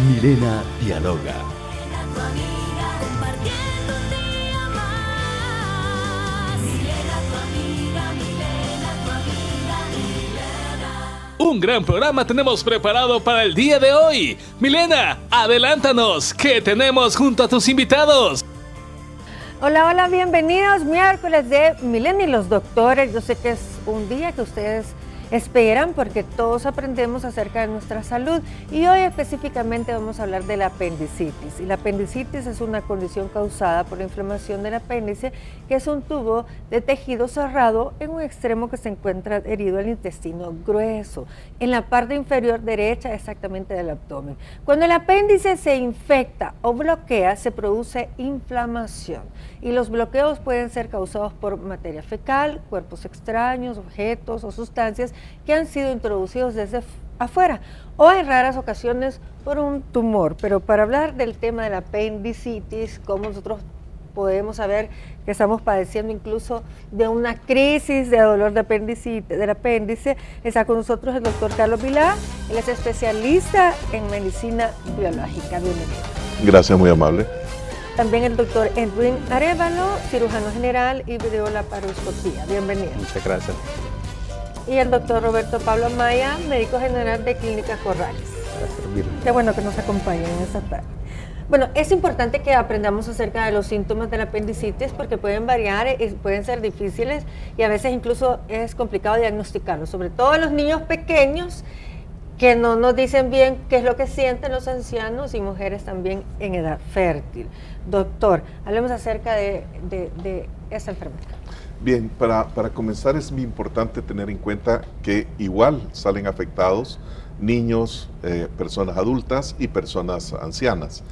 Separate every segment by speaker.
Speaker 1: Milena dialoga.
Speaker 2: Un gran programa tenemos preparado para el día de hoy. Milena, adelántanos, ¿qué tenemos junto a tus invitados?
Speaker 3: Hola, hola, bienvenidos. Miércoles de Milena y los doctores. Yo sé que es un día que ustedes esperan porque todos aprendemos acerca de nuestra salud y hoy específicamente vamos a hablar de la apendicitis. Y la apendicitis es una condición causada por la inflamación del apéndice, que es un tubo de tejido cerrado en un extremo que se encuentra herido al intestino grueso, en la parte inferior derecha exactamente del abdomen. Cuando el apéndice se infecta o bloquea, se produce inflamación y los bloqueos pueden ser causados por materia fecal, cuerpos extraños, objetos o sustancias que han sido introducidos desde afuera o en raras ocasiones por un tumor. Pero para hablar del tema de la apendicitis, cómo nosotros podemos saber que estamos padeciendo incluso de una crisis de dolor de apendicitis, del apéndice, está con nosotros el doctor Carlos Vilá. Él es especialista en medicina biológica. Bienvenido.
Speaker 4: Gracias, muy amable.
Speaker 3: También el doctor Edwin Arevalo, cirujano general y videolaparoscopía. Bienvenido.
Speaker 5: Muchas gracias.
Speaker 3: Y el doctor Roberto Pablo Amaya, médico general de Clínica Corrales. Qué bueno que nos acompañen en esta tarde. Bueno, es importante que aprendamos acerca de los síntomas de la apendicitis porque pueden variar, pueden ser difíciles y a veces incluso es complicado diagnosticarlos, sobre todo en los niños pequeños que no nos dicen bien qué es lo que sienten los ancianos y mujeres también en edad fértil. Doctor, hablemos acerca de esa enfermedad.
Speaker 4: Bien, para comenzar es muy importante tener en cuenta que igual salen afectados niños, personas adultas y personas ancianas.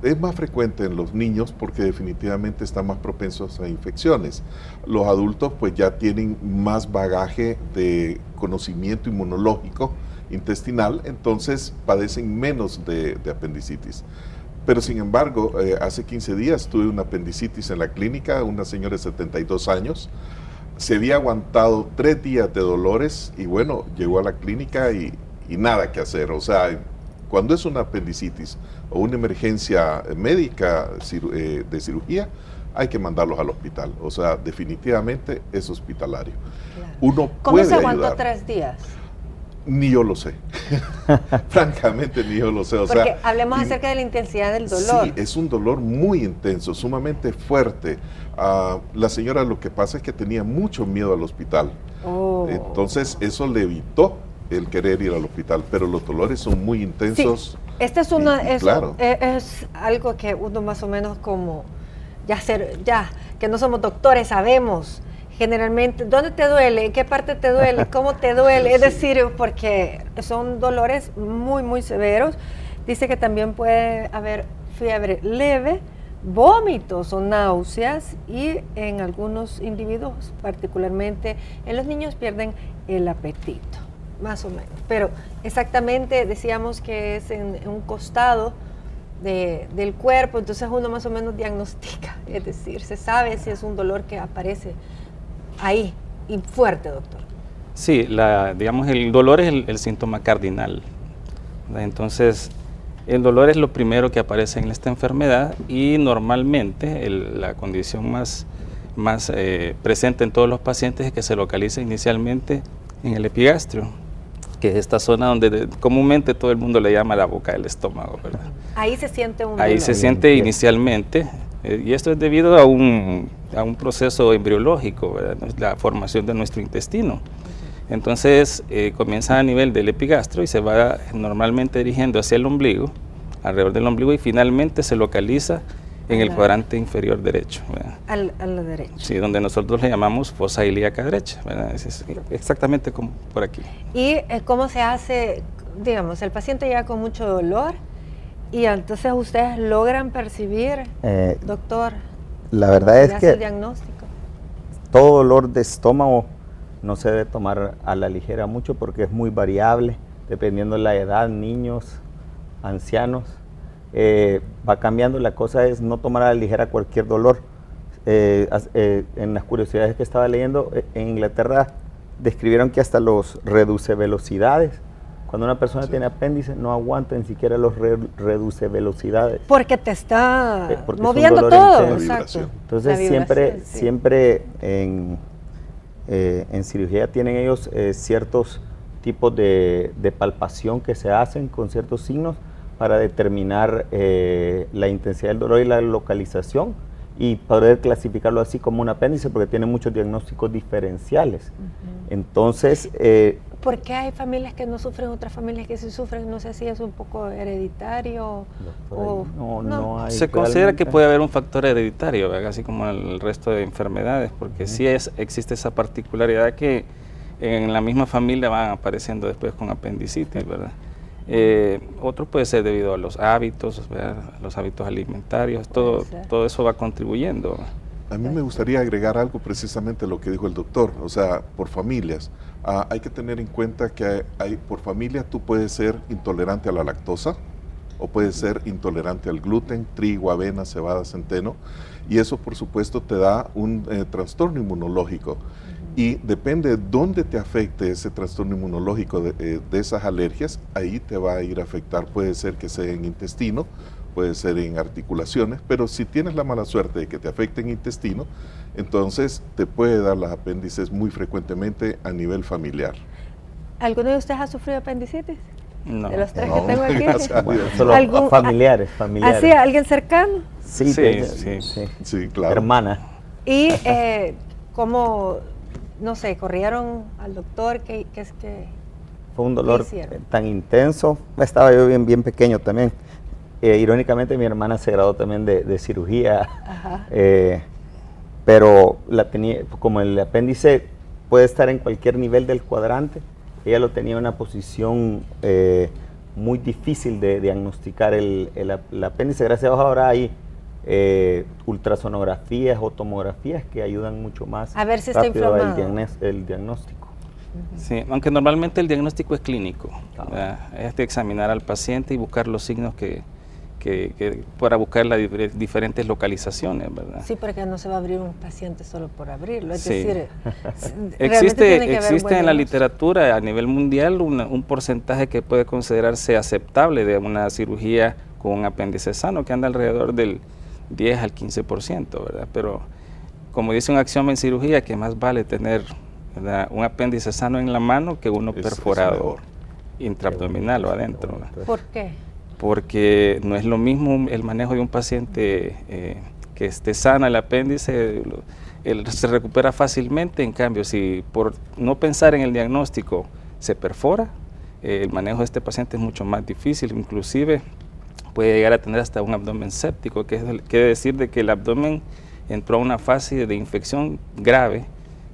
Speaker 4: Es más frecuente en los niños porque definitivamente están más propensos a infecciones. Los adultos pues ya tienen más bagaje de conocimiento inmunológico intestinal, entonces padecen menos de apendicitis. Pero sin embargo, hace 15 días tuve una apendicitis en la clínica, una señora de 72 años, se había aguantado 3 días de dolores y bueno, llegó a la clínica y nada que hacer. O sea, cuando es una apendicitis o una emergencia médica de cirugía, hay que mandarlos al hospital. O sea, definitivamente es hospitalario.
Speaker 3: Claro.
Speaker 4: Uno
Speaker 3: ¿Cómo
Speaker 4: puede
Speaker 3: se aguantó
Speaker 4: ayudar.
Speaker 3: 3 días?
Speaker 4: Ni yo lo sé. Francamente, ni yo lo sé. O
Speaker 3: Porque
Speaker 4: sea,
Speaker 3: hablemos acerca de la intensidad del dolor.
Speaker 4: Sí, es un dolor muy intenso, sumamente fuerte. La señora lo que pasa es que tenía mucho miedo al hospital.
Speaker 3: Oh.
Speaker 4: Entonces, eso le evitó el querer ir al hospital, pero los dolores son muy intensos.
Speaker 3: Sí, este es,
Speaker 4: claro.
Speaker 3: es algo que uno más o menos como, que no somos doctores, sabemos. Generalmente, ¿dónde te duele? ¿En qué parte te duele? ¿Cómo te duele? Sí. Es decir, porque son dolores muy, muy severos. Dice que también puede haber fiebre leve, vómitos o náuseas y en algunos individuos, particularmente en los niños, pierden el apetito, más o menos. Pero exactamente decíamos que es en un costado del cuerpo, entonces uno más o menos diagnostica, es decir, se sabe si es un dolor que aparece ahí, y fuerte, doctor.
Speaker 5: Sí, digamos, el dolor es el síntoma cardinal, ¿verdad? Entonces, el dolor es lo primero que aparece en esta enfermedad y normalmente la condición más presente en todos los pacientes es que se localiza inicialmente en el epigastrio, que es esta zona donde comúnmente todo el mundo le llama la boca del estómago, ¿verdad?
Speaker 3: Ahí se siente un dolor.
Speaker 5: Ahí se siente inicialmente, y esto es debido a un proceso embriológico, ¿verdad? La formación de nuestro intestino. Entonces comienza a nivel del epigastrio y se va normalmente dirigiendo hacia el ombligo, alrededor del ombligo, y finalmente se localiza en el cuadrante inferior derecho, ¿verdad?
Speaker 3: A la derecha.
Speaker 5: Sí, donde nosotros le llamamos fosa ilíaca derecha, ¿verdad? Es exactamente como por aquí.
Speaker 3: ¿Y cómo se hace? Digamos, el paciente llega con mucho dolor y entonces ustedes logran percibir, doctor,
Speaker 6: la verdad es que
Speaker 3: el diagnóstico.
Speaker 6: Todo dolor de estómago no se debe tomar a la ligera mucho porque es muy variable, dependiendo de la edad, niños, ancianos. Va cambiando. La cosa es no tomar a la ligera cualquier dolor. En las curiosidades que estaba leyendo, en Inglaterra describieron que hasta los reduce velocidades Cuando una persona tiene apéndice no aguanta ni siquiera los reduce velocidades.
Speaker 3: Porque te está
Speaker 6: Porque es un
Speaker 3: moviendo
Speaker 6: dolor
Speaker 3: todo.
Speaker 6: intenso.
Speaker 3: Exacto.
Speaker 6: Entonces
Speaker 3: La vibración, sí.
Speaker 6: siempre en cirugía tienen ellos ciertos tipos de palpación que se hacen con ciertos signos para determinar la intensidad del dolor y la localización y poder clasificarlo así como un apéndice porque tiene muchos diagnósticos diferenciales. Entonces...
Speaker 3: ¿por qué hay familias que no sufren, otras familias que sí sufren? No sé si es un poco hereditario o...
Speaker 6: No hay
Speaker 5: Se considera que puede haber un factor hereditario, ¿verdad? Así como el resto de enfermedades, porque sí existe esa particularidad que en la misma familia van apareciendo después con apendicitis, ¿verdad? Otro puede ser debido a los hábitos, ¿verdad? Los hábitos alimentarios, todo eso va contribuyendo.
Speaker 4: A mí me gustaría agregar algo precisamente a lo que dijo el doctor, o sea, por familias. Hay que tener en cuenta que por familia tú puedes ser intolerante a la lactosa o puedes ser intolerante al gluten, trigo, avena, cebada, centeno, y eso por supuesto te da un trastorno inmunológico. Y depende de dónde te afecte ese trastorno inmunológico de esas alergias, ahí te va a ir a afectar, puede ser que sea en intestino, puede ser en articulaciones, pero si tienes la mala suerte de que te afecte en intestino, entonces te puede dar las apéndices muy frecuentemente a nivel familiar.
Speaker 3: ¿Alguno de ustedes ha sufrido apendicitis?
Speaker 5: No.
Speaker 3: De los tres que tengo aquí.
Speaker 6: Bueno, solo familiares.
Speaker 3: ¿Así, alguien cercano?
Speaker 6: Sí,
Speaker 4: Sí, claro.
Speaker 6: Hermana.
Speaker 3: Y ¿cómo, no sé, corrieron al doctor? ¿Qué es que
Speaker 6: fue un dolor
Speaker 3: hicieron?
Speaker 6: tan intenso? Estaba yo bien pequeño también. Irónicamente mi hermana se graduó también de cirugía, pero la tenía, como el apéndice puede estar en cualquier nivel del cuadrante, ella lo tenía en una posición muy difícil de diagnosticar el apéndice. Gracias a Dios ahora hay ultrasonografías o tomografías que ayudan mucho más
Speaker 3: a ver si está
Speaker 6: rápido
Speaker 3: inflamado.
Speaker 6: el diagnóstico.
Speaker 5: Sí, aunque normalmente el diagnóstico es clínico, es de examinar al paciente y buscar los signos que para buscar las diferentes localizaciones, ¿verdad?
Speaker 3: Sí, porque no se va a abrir un paciente solo por abrirlo, es
Speaker 5: Sí.
Speaker 3: decir,
Speaker 5: existe en la literatura a nivel mundial un porcentaje que puede considerarse aceptable de una cirugía con un apéndice sano, que anda alrededor del 10 al 15%, ¿verdad? Pero como dice un axioma en cirugía, que más vale tener, ¿verdad?, un apéndice sano en la mano que uno perforado intraabdominal o adentro, ¿verdad?
Speaker 3: ¿Por qué?
Speaker 5: Porque no es lo mismo el manejo de un paciente que esté sana el apéndice, se recupera fácilmente. En cambio, si por no pensar en el diagnóstico se perfora, el manejo de este paciente es mucho más difícil, inclusive puede llegar a tener hasta un abdomen séptico, que quiere decir de que el abdomen entró a una fase de infección grave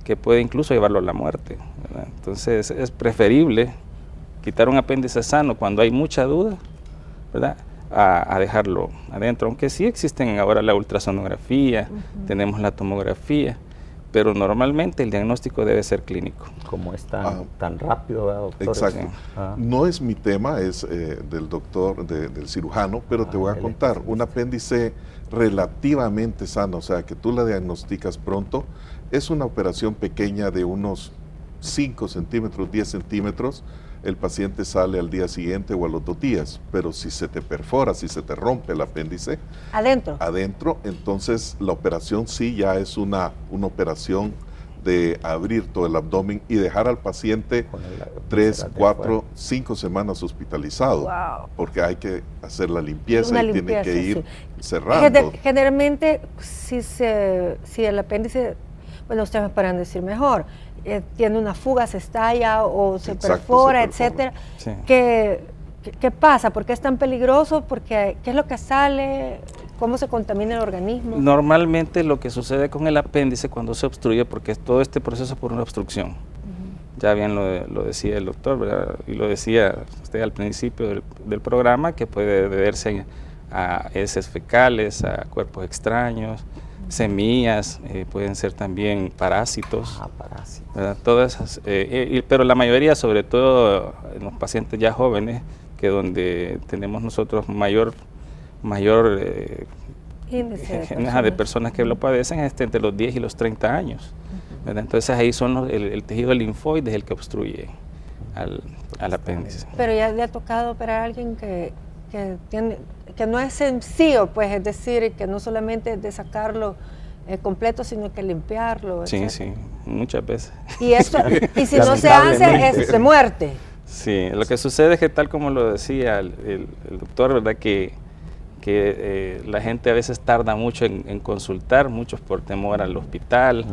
Speaker 5: que puede incluso llevarlo a la muerte, ¿verdad? Entonces es preferible quitar un apéndice sano cuando hay mucha duda, ¿verdad?, a dejarlo adentro, aunque sí existen ahora la ultrasonografía, tenemos la tomografía, pero normalmente el diagnóstico debe ser clínico.
Speaker 6: Como es tan rápido, ¿verdad, doctor?
Speaker 4: Exacto. No es mi tema, es del doctor, del cirujano, pero te voy a contar, un apéndice relativamente sano, o sea, que tú la diagnosticas pronto, es una operación pequeña de unos 5 centímetros, 10 centímetros, el paciente sale al día siguiente o a los 2 días, pero si se te perfora, si se te rompe el apéndice adentro, entonces la operación sí ya es una operación de abrir todo el abdomen y dejar al paciente 3, 4, 5 semanas hospitalizado, porque hay que hacer la limpieza y tiene que ir cerrando.
Speaker 3: Generalmente, si el apéndice, bueno, ustedes me podrán decir mejor, tiene una fuga, se estalla o se perfora, etcétera.
Speaker 5: Sí.
Speaker 3: ¿Qué pasa? ¿Por qué es tan peligroso? ¿Qué es lo que sale? ¿Cómo se contamina el organismo?
Speaker 5: Normalmente lo que sucede con el apéndice cuando se obstruye, porque es todo este proceso por una obstrucción. Ya bien lo decía el doctor, ¿verdad?, y lo decía usted al principio del programa, que puede deberse a heces fecales, a cuerpos extraños, semillas, pueden ser también parásitos, ¿verdad? Todas esas, pero la mayoría, sobre todo en los pacientes ya jóvenes, que donde tenemos nosotros mayor
Speaker 3: índice
Speaker 5: de personas que lo padecen, es entre los 10 y los 30 años, ¿verdad? Entonces ahí son el tejido linfoide es el que obstruye. al apéndice.
Speaker 3: Pero ya le ha tocado operar a alguien que no es sencillo, pues, es decir, que no solamente es de sacarlo completo, sino que limpiarlo.
Speaker 5: Sí,
Speaker 3: etcétera.
Speaker 5: sí, muchas veces.
Speaker 3: Y si no se hace, es de muerte.
Speaker 5: Sí, lo que sucede es que tal como lo decía el doctor, ¿verdad? Que la gente a veces tarda mucho en consultar, muchos por temor al hospital,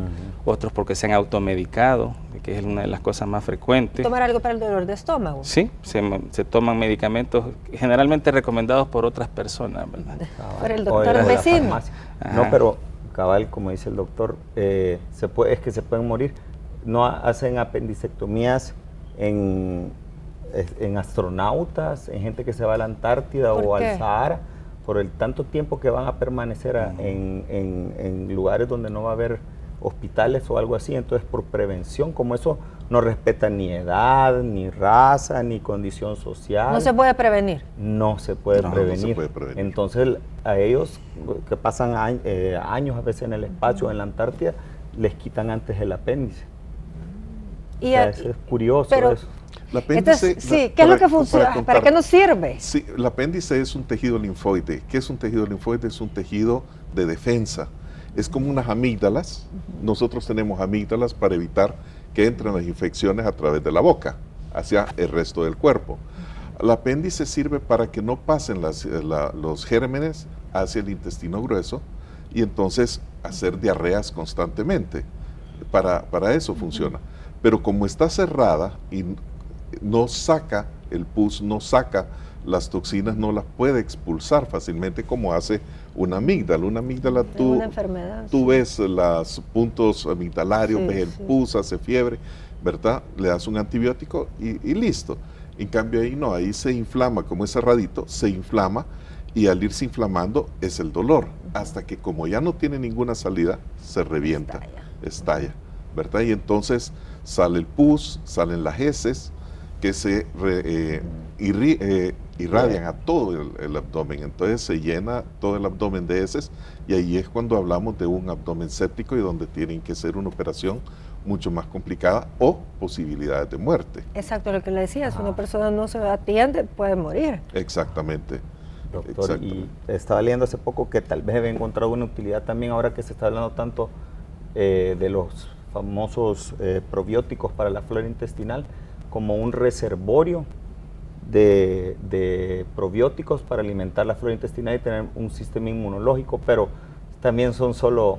Speaker 5: otros porque se han automedicado, que es una de las cosas más frecuentes.
Speaker 3: ¿Tomar algo para el dolor de estómago?
Speaker 5: Sí, se toman medicamentos generalmente recomendados por otras personas, ¿verdad?
Speaker 3: Por el doctor vecino.
Speaker 6: No, pero cabal, como dice el doctor, es que se pueden morir. No hacen apendicectomías en astronautas, en gente que se va a la Antártida o al Sahara, por el tanto tiempo que van a permanecer en lugares donde no va a haber hospitales o algo así. Entonces, por prevención, como eso no respeta ni edad, ni raza, ni condición social.
Speaker 3: ¿No se puede prevenir?
Speaker 6: No se puede prevenir.
Speaker 4: No se puede prevenir.
Speaker 6: Entonces, a ellos que pasan años a veces en el espacio, en la Antártida, les quitan antes el apéndice.
Speaker 3: Y
Speaker 6: o sea, eso es curioso eso.
Speaker 4: El apéndice,
Speaker 3: ¿qué es lo que funciona? ¿Para qué nos sirve?
Speaker 4: Sí, el apéndice es un tejido linfoide. ¿Qué es un tejido linfoide? Es un tejido de defensa. Es como unas amígdalas. Nosotros tenemos amígdalas para evitar que entren las infecciones a través de la boca hacia el resto del cuerpo. El apéndice sirve para que no pasen los gérmenes hacia el intestino grueso y entonces hacer diarreas constantemente. Para eso funciona. Pero como está cerrada y no saca el pus, no saca las toxinas, no las puede expulsar fácilmente como hace una amígdala. Una amígdala
Speaker 3: Una enfermedad,
Speaker 4: tú ves los puntos amigdalarios, ves el pus, hace fiebre, ¿verdad? Le das un antibiótico y listo. En cambio ahí no, ahí se inflama, como es cerradito, se inflama y al irse inflamando es el dolor, hasta que como ya no tiene ninguna salida, se revienta, estalla, ¿verdad? Y entonces sale el pus, salen las heces, que se irradian a todo el abdomen, entonces se llena todo el abdomen de heces y ahí es cuando hablamos de un abdomen séptico y donde tienen que ser una operación mucho más complicada o posibilidades de muerte.
Speaker 3: Exacto, lo que le decía, si una persona no se atiende puede morir.
Speaker 4: Exactamente.
Speaker 6: Doctor, y estaba leyendo hace poco que tal vez había encontrado una utilidad también ahora que se está hablando tanto de los famosos probióticos para la flora intestinal, como un reservorio de probióticos para alimentar la flora intestinal y tener un sistema inmunológico, pero también son solo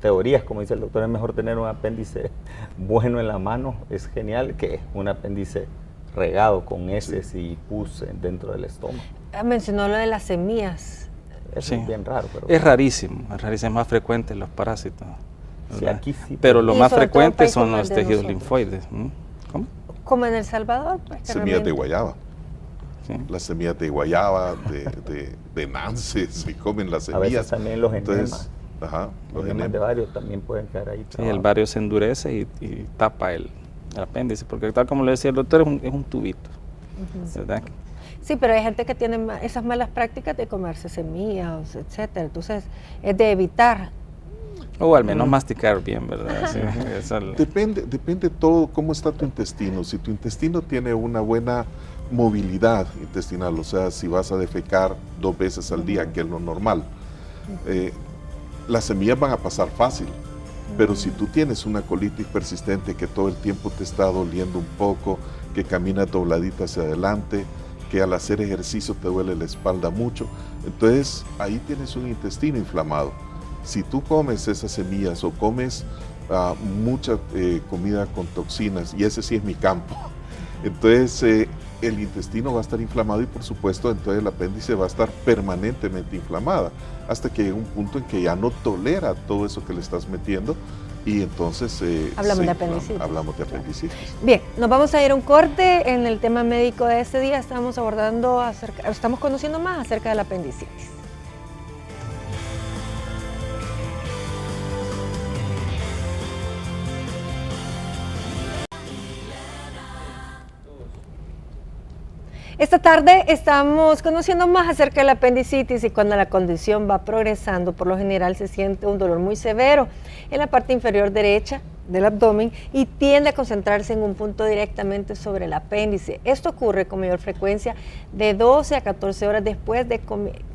Speaker 6: teorías, como dice el doctor. Es mejor tener un apéndice bueno en la mano, es genial, que un apéndice regado con heces y pus dentro del estómago.
Speaker 3: Mencionó lo de las semillas.
Speaker 6: Eso es bien raro. Pero
Speaker 5: es rarísimo, es más frecuente en los parásitos.
Speaker 6: Sí, aquí sí,
Speaker 5: pero lo más frecuente son los
Speaker 3: tejidos
Speaker 5: tejidos linfoides. ¿Cómo?
Speaker 3: Como en El Salvador. Pues,
Speaker 4: semillas de guayaba. ¿Sí? Las semillas de guayaba, de nance, se comen las semillas.
Speaker 6: A veces también los enemas.
Speaker 4: Los
Speaker 6: enemas de bario también pueden quedar ahí.
Speaker 5: Sí, el bario se endurece y tapa el apéndice, porque tal como le decía el doctor, es un tubito. ¿Verdad?
Speaker 3: Sí, pero hay gente que tiene esas malas prácticas de comerse semillas, etcétera. Entonces, es de evitar.
Speaker 5: O al menos masticar bien, ¿verdad? Sí,
Speaker 4: Depende todo cómo está tu intestino. Si tu intestino tiene una buena movilidad intestinal, o sea, si vas a defecar 2 veces al día, que es lo normal, las semillas van a pasar fácil. Pero si tú tienes una colitis persistente que todo el tiempo te está doliendo un poco, que caminas dobladita hacia adelante, que al hacer ejercicio te duele la espalda mucho, entonces ahí tienes un intestino inflamado. Si tú comes esas semillas o comes mucha comida con toxinas, y ese sí es mi campo, entonces el intestino va a estar inflamado y por supuesto entonces el apéndice va a estar permanentemente inflamada hasta que llegue un punto en que ya no tolera todo eso que le estás metiendo y entonces
Speaker 3: hablamos de apendicitis.
Speaker 4: Hablamos de apendicitis.
Speaker 3: Bien, nos vamos a ir a un corte. En el tema médico de este día estamos conociendo más acerca del apendicitis. Esta tarde estamos conociendo más acerca de la apendicitis y cuando la condición va progresando, por lo general se siente un dolor muy severo en la parte inferior derecha del abdomen y tiende a concentrarse en un punto directamente sobre el apéndice. Esto ocurre con mayor frecuencia de 12 a 14 horas después de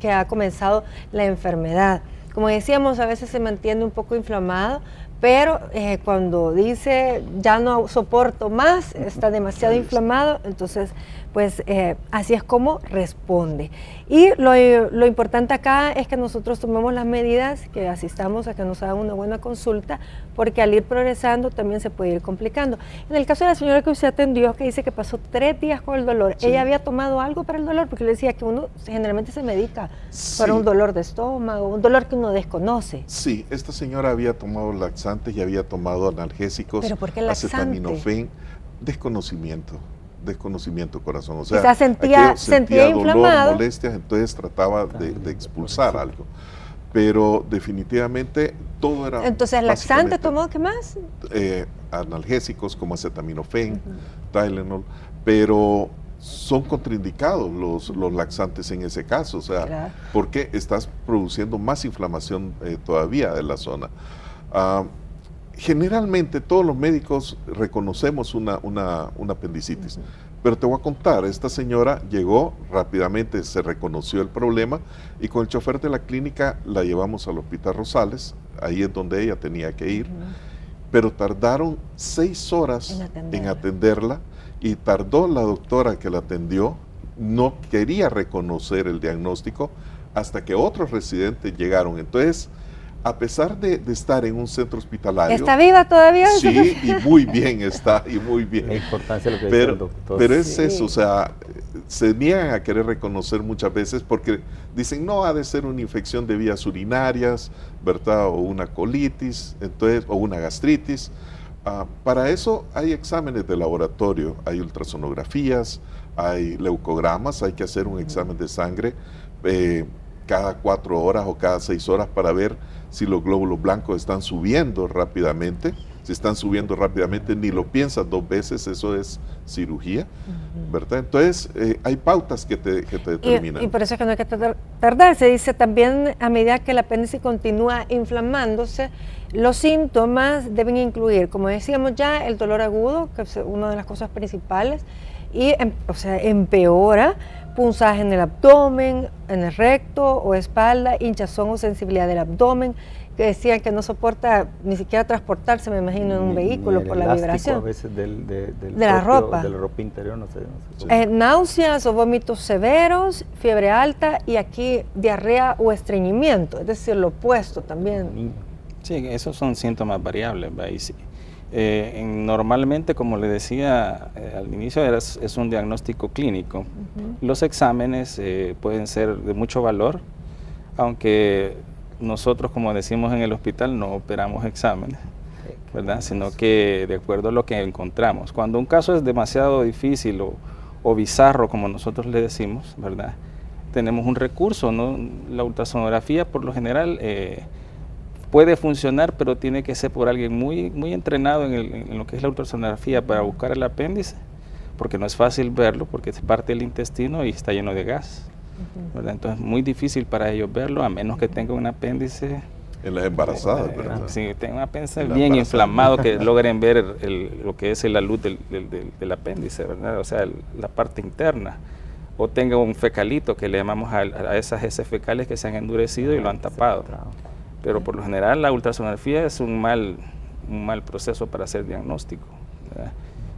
Speaker 3: que ha comenzado la enfermedad. Como decíamos, a veces se mantiene un poco inflamado, pero cuando dice ya no soporto más, está demasiado inflamado, entonces pues así es como responde. Y lo importante acá es que nosotros tomemos las medidas, que asistamos a que nos hagan una buena consulta, porque al ir progresando también se puede ir complicando. En el caso de la señora que usted atendió, que dice que pasó 3 días con el dolor,
Speaker 4: sí.
Speaker 3: ¿Ella había tomado algo para el dolor? Porque le decía que uno generalmente se medica para un dolor de estómago, un dolor que uno desconoce.
Speaker 4: Sí, esta señora había tomado laxantes y había tomado analgésicos,
Speaker 3: ¿Pero por qué laxante?
Speaker 4: acetaminofén, desconocimiento, corazón. O sea,
Speaker 3: sentía
Speaker 4: dolor,
Speaker 3: inflamado,
Speaker 4: molestias, entonces trataba de expulsar algo. Pero definitivamente todo era...
Speaker 3: Entonces, ¿laxante tomó qué más?
Speaker 4: Analgésicos como acetaminofén, Tylenol, pero son contraindicados los laxantes en ese caso, o sea,
Speaker 3: claro,
Speaker 4: porque estás produciendo más inflamación todavía de la zona. Generalmente todos los médicos reconocemos una apendicitis, pero te voy a contar, esta señora llegó rápidamente, se reconoció el problema y con el chofer de la clínica la llevamos al Hospital Rosales, ahí es donde ella tenía que ir, pero tardaron 6 horas en atenderla y tardó la doctora que la atendió, no quería reconocer el diagnóstico hasta que otros residentes llegaron. Entonces, a pesar de estar en un centro hospitalario...
Speaker 3: ¿Está viva todavía?
Speaker 4: Sí, y muy bien está, y muy bien.
Speaker 6: La importancia de lo que dice el doctor.
Speaker 4: Pero es eso, o sea, se niegan a querer reconocer muchas veces porque dicen, no, ha de ser una infección de vías urinarias, ¿verdad? O una colitis, entonces, o una gastritis. Para eso hay exámenes de laboratorio, hay ultrasonografías, hay leucogramas, hay que hacer un examen de sangre cada 4 horas o cada 6 horas para ver si los glóbulos blancos están subiendo rápidamente. Si están subiendo rápidamente, ni lo piensas 2 veces, eso es cirugía, ¿verdad? Entonces, hay pautas que te determinan.
Speaker 3: Y por eso es que no hay que tardar. Se dice también, a medida que el apéndice continúa inflamándose, los síntomas deben incluir, como decíamos ya, el dolor agudo, que es una de las cosas principales, y empeora, punzaje en el abdomen, en el recto o espalda, hinchazón o sensibilidad del abdomen, que decían que no soporta ni siquiera transportarse, me imagino, en un vehículo por la vibración.
Speaker 6: A veces de
Speaker 3: la ropa
Speaker 6: interior, no sé.
Speaker 3: Náuseas o vómitos severos, fiebre alta y aquí diarrea o estreñimiento, es decir, lo opuesto también.
Speaker 5: Sí, esos son síntomas variables, ¿va? Y sí. Normalmente, como le decía al inicio, es un diagnóstico clínico. Los exámenes pueden ser de mucho valor, aunque nosotros, como decimos en el hospital, no operamos exámenes, ¿verdad? Sino que de acuerdo a lo que encontramos. Cuando un caso es demasiado difícil o bizarro, como nosotros le decimos, ¿verdad? Tenemos un recurso, ¿no? La ultrasonografía, por lo general, puede funcionar, pero tiene que ser por alguien muy entrenado en lo que es la ultrasonografía para buscar el apéndice, porque no es fácil verlo, porque es parte del intestino y está lleno de gas. ¿Verdad? Entonces es muy difícil para ellos verlo, a menos que tenga un apéndice...
Speaker 4: En las embarazadas, ¿verdad?
Speaker 5: Sí, tenga un apéndice bien inflamado, que logren ver lo que es la luz del apéndice, ¿verdad? O sea, la parte interna. O tenga un fecalito, que le llamamos a esas heces fecales que se han endurecido y lo han tapado. Pero por lo general la ultrasonografía es un mal proceso para hacer diagnóstico, ¿verdad?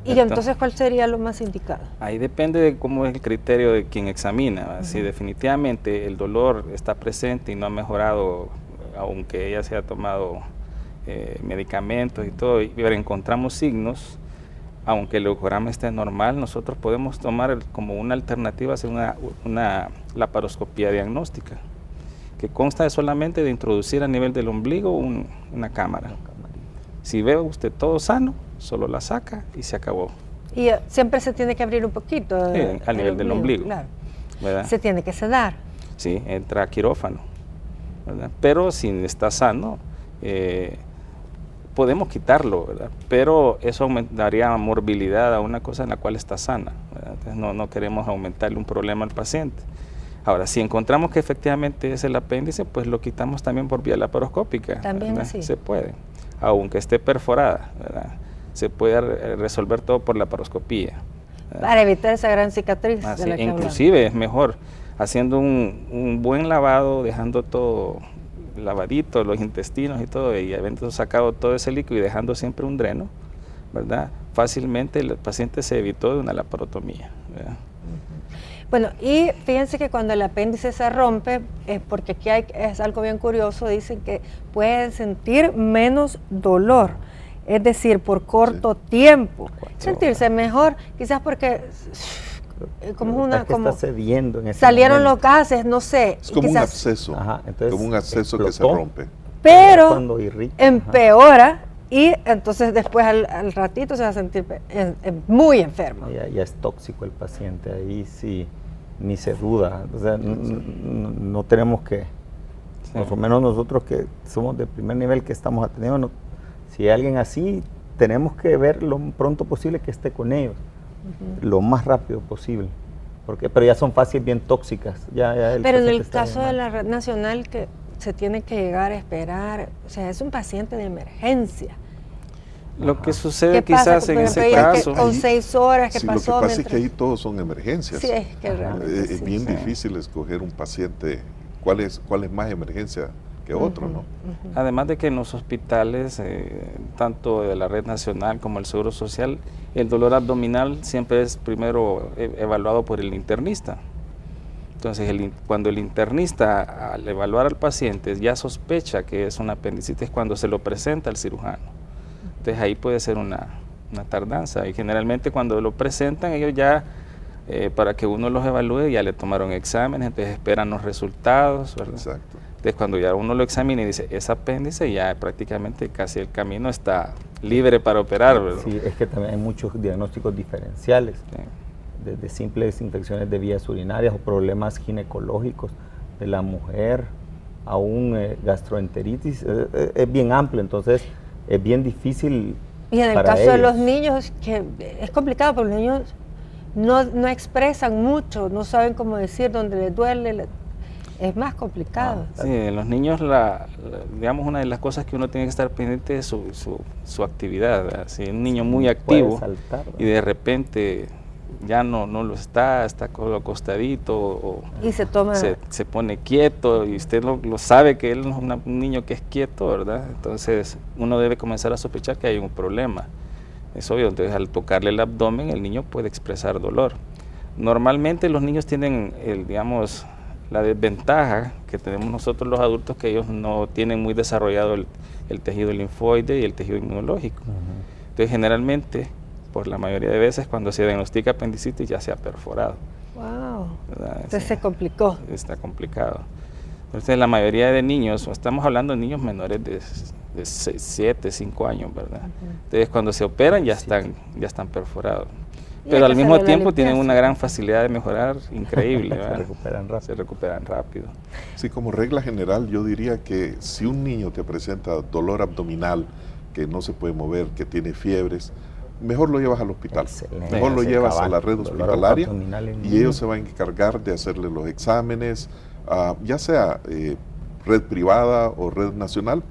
Speaker 3: ¿Y entonces cuál sería lo más indicado?
Speaker 5: Ahí depende de cómo es el criterio de quien examina. Si definitivamente el dolor está presente y no ha mejorado, aunque ella se haya tomado medicamentos y todo, y encontramos signos, aunque el leucograma esté normal, nosotros podemos tomar como una alternativa hacer una laparoscopía diagnóstica, que consta solamente de introducir a nivel del ombligo una cámara. Si ve usted todo sano, solo la saca y se acabó.
Speaker 3: Y siempre se tiene que abrir un poquito.
Speaker 5: Sí, a nivel del ombligo.
Speaker 3: Claro.
Speaker 5: ¿Verdad?
Speaker 3: Se tiene que sedar.
Speaker 5: Sí, entra a quirófano, ¿verdad? Pero si está sano, podemos quitarlo, ¿verdad? Pero eso daría morbilidad a una cosa en la cual está sana, ¿verdad? Entonces no queremos aumentarle un problema al paciente. Ahora, si encontramos que efectivamente es el apéndice, pues lo quitamos también por vía laparoscópica.
Speaker 3: También
Speaker 5: ¿verdad?
Speaker 3: así.
Speaker 5: Se puede. aunque esté perforada, ¿verdad? Se puede resolver todo por laparoscopía.
Speaker 3: Para evitar esa gran cicatriz.
Speaker 5: Así,
Speaker 3: de la que
Speaker 5: inclusive es mejor haciendo un buen lavado, dejando todo lavadito, los intestinos y todo, y habiendo sacado todo ese líquido y dejando siempre un dreno, ¿verdad? Fácilmente el paciente se evitó de una laparotomía, ¿verdad?
Speaker 3: Bueno, y fíjense que cuando el apéndice se rompe, porque aquí es algo bien curioso, dicen que pueden sentir menos dolor, es decir, por corto tiempo, sentirse mejor, quizás porque como una, como
Speaker 6: está cediendo en ese
Speaker 3: salieron
Speaker 6: momento.
Speaker 3: los gases, no sé.
Speaker 4: Es como un
Speaker 3: quizás,
Speaker 4: absceso,
Speaker 6: Ajá, entonces
Speaker 4: como un absceso que se
Speaker 6: explotó.
Speaker 4: rompe.
Speaker 3: pero
Speaker 6: Cuando irrita,
Speaker 3: empeora y entonces después al ratito se va a sentir muy enfermo.
Speaker 6: ya es tóxico el paciente, ahí sí, ni se duda. O sea, no tenemos que, por lo menos nosotros que somos de primer nivel que estamos atendiendo, si hay alguien así, tenemos que ver lo pronto posible que esté con ellos, lo más rápido posible, pero ya son fases bien tóxicas.
Speaker 3: Pero en el caso de la red nacional que se tiene que llegar a esperar, o sea, es un paciente de emergencia.
Speaker 5: Lo que sucede
Speaker 3: ¿Qué pasa
Speaker 5: quizás en
Speaker 3: con-
Speaker 5: ese
Speaker 3: pero
Speaker 5: caso,
Speaker 3: con 6 horas que
Speaker 4: Sí,
Speaker 3: pasó?
Speaker 4: lo que pasa es
Speaker 3: mientras-
Speaker 4: que ahí todos son emergencias.
Speaker 3: Sí, es que realmente
Speaker 4: Es
Speaker 3: sí.
Speaker 4: bien difícil escoger un paciente, cuál es más emergencia que otro, ¿no?
Speaker 5: además de que en los hospitales, tanto de la red nacional como el Seguro Social, el dolor abdominal siempre es primero evaluado por el internista. Entonces, cuando el internista, al evaluar al paciente, ya sospecha que es una apendicitis, cuando se lo presenta al cirujano. Entonces, ahí puede ser una tardanza. Y generalmente cuando lo presentan, ellos ya, para que uno los evalúe, ya le tomaron exámenes, entonces esperan los resultados, ¿verdad?
Speaker 4: Exacto.
Speaker 5: Entonces, cuando ya uno lo examina y dice, es apéndice, ya prácticamente casi el camino está libre para operar, ¿verdad?
Speaker 6: Sí, es que también hay muchos diagnósticos diferenciales,
Speaker 5: Sí.
Speaker 6: desde simples infecciones de vías urinarias o problemas ginecológicos de la mujer, a un gastroenteritis, es bien amplio, entonces es bien difícil.
Speaker 3: Y en el
Speaker 6: para
Speaker 3: caso de
Speaker 6: ellos.
Speaker 3: los niños, que es complicado porque los niños no expresan mucho, no saben cómo decir dónde les duele, es más complicado.
Speaker 5: Sí, en los niños, digamos, una de las cosas que uno tiene que estar pendiente es su actividad, ¿verdad? Si es un niño muy
Speaker 6: Puede
Speaker 5: activo
Speaker 6: saltar,
Speaker 5: y de repente ya no lo está acostadito o
Speaker 3: Y se toma...
Speaker 5: se pone quieto y usted lo sabe que él no es un niño que es quieto, ¿verdad? Entonces uno debe comenzar a sospechar que hay un problema. Es obvio, entonces al tocarle el abdomen el niño puede expresar dolor. Normalmente los niños tienen, digamos, la desventaja que tenemos nosotros los adultos, que ellos no tienen muy desarrollado el tejido linfoide y el tejido inmunológico. Entonces generalmente, por la mayoría de veces, cuando se diagnostica apendicitis ya se ha perforado.
Speaker 3: Wow.
Speaker 5: ¿Verdad?
Speaker 3: Entonces
Speaker 5: Sí,
Speaker 3: se complicó.
Speaker 5: está complicado. Entonces la mayoría de niños, estamos hablando de niños menores de 7, 5 años, ¿verdad? Entonces cuando se operan ya están perforados.
Speaker 3: Y
Speaker 5: Pero
Speaker 3: hay
Speaker 5: al
Speaker 3: que
Speaker 5: mismo
Speaker 3: hacerle la
Speaker 5: tiempo tienen
Speaker 3: limpieza.
Speaker 5: una gran facilidad de mejorar, increíble,
Speaker 6: Se
Speaker 5: ¿verdad?
Speaker 6: recuperan rápido.
Speaker 5: Se recuperan rápido.
Speaker 4: Sí, como regla general, yo diría que si un niño te presenta dolor abdominal, que no se puede mover, que tiene fiebres, mejor lo llevas al hospital.
Speaker 6: Excelente.
Speaker 4: Mejor lo
Speaker 6: Sí,
Speaker 4: llevas
Speaker 6: cabal.
Speaker 4: a la red
Speaker 6: Dolor
Speaker 4: hospitalaria
Speaker 6: abdominal en
Speaker 4: y
Speaker 6: niños.
Speaker 4: ellos se van a encargar de hacerle los exámenes, ya sea red privada o red nacional,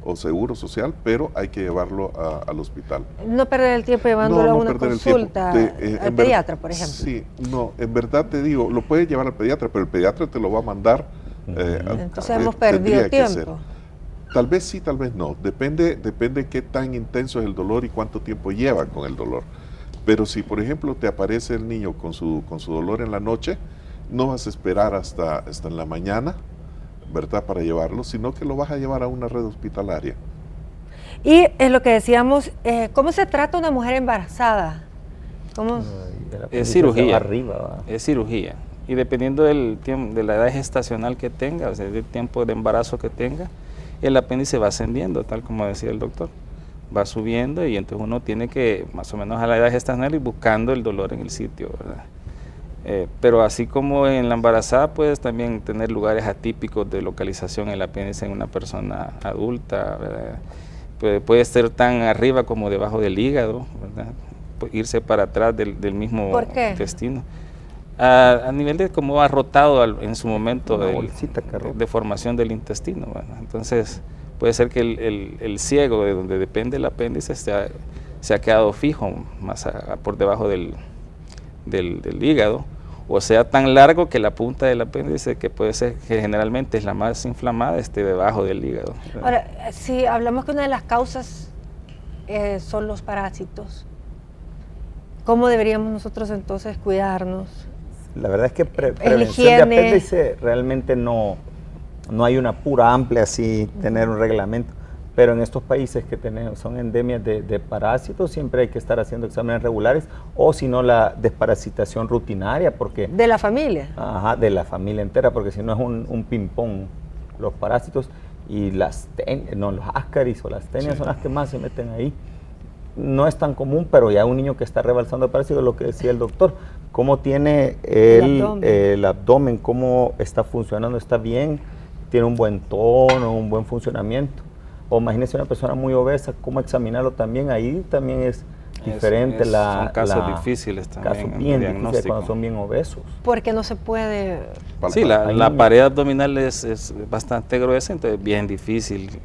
Speaker 4: o seguro social, pero hay que llevarlo al hospital.
Speaker 3: No perder el tiempo llevándolo a una
Speaker 4: perder el tiempo.
Speaker 3: consulta
Speaker 4: En
Speaker 3: al pediatra, por ejemplo.
Speaker 4: Sí, no, en verdad te digo, lo puedes llevar al pediatra, pero el pediatra te lo va a mandar.
Speaker 3: Entonces hemos perdido tiempo.
Speaker 4: Tal vez sí, tal vez no. Depende qué tan intenso es el dolor y cuánto tiempo lleva con el dolor. Pero si, por ejemplo, te aparece el niño con su dolor en la noche, no vas a esperar hasta en la mañana, ¿verdad?, para llevarlo, sino que lo vas a llevar a una red hospitalaria.
Speaker 3: Y es lo que decíamos, ¿cómo se trata una mujer embarazada? ¿Cómo?
Speaker 5: Es cirugía.
Speaker 6: Arriba, ¿va?
Speaker 5: Es cirugía. Y dependiendo del tiempo, de la edad gestacional que tenga, o sea, del tiempo de embarazo que tenga, el apéndice va ascendiendo, tal como decía el doctor. Va subiendo y entonces uno tiene que, más o menos a la edad gestacional, ir buscando el dolor en el sitio, ¿verdad? Pero así como en la embarazada, puedes también tener lugares atípicos de localización el apéndice en una persona adulta, ¿verdad? Puede ser tan arriba como debajo del hígado, ¿verdad? Irse para atrás del mismo
Speaker 3: ¿Por qué?
Speaker 5: intestino. A nivel de cómo ha rotado en su momento
Speaker 6: Una bolsita que rota.
Speaker 5: de formación del intestino, ¿verdad? Entonces puede ser que el ciego de donde depende el apéndice se ha quedado fijo más por debajo del hígado, o sea tan largo que la punta del apéndice, que puede ser que generalmente es la más inflamada, esté debajo del hígado.
Speaker 3: Ahora, si hablamos que una de las causas son los parásitos, ¿cómo deberíamos nosotros entonces cuidarnos?
Speaker 6: La verdad es que prevención de apéndice realmente no hay una pura amplia así, tener un reglamento. Pero en estos países que son endemias de parásitos, siempre hay que estar haciendo exámenes regulares, o si no la desparasitación rutinaria, porque...
Speaker 3: ¿De la familia?
Speaker 6: Ajá, de la familia entera, porque si no es un ping-pong, los parásitos, y los ascaris o las tenias son las que más se meten ahí. No es tan común, pero ya un niño que está rebalsando de parásitos, lo que decía el doctor, cómo tiene el abdomen, cómo está funcionando, está bien, tiene un buen tono, un buen funcionamiento. O imagínese una persona muy obesa, cómo examinarlo también, ahí también es diferente.
Speaker 5: Son casos difíciles también.
Speaker 6: Casos bien difíciles cuando son bien obesos.
Speaker 3: Porque no se puede...
Speaker 5: Sí, la pared abdominal es bastante gruesa, entonces bien difícil.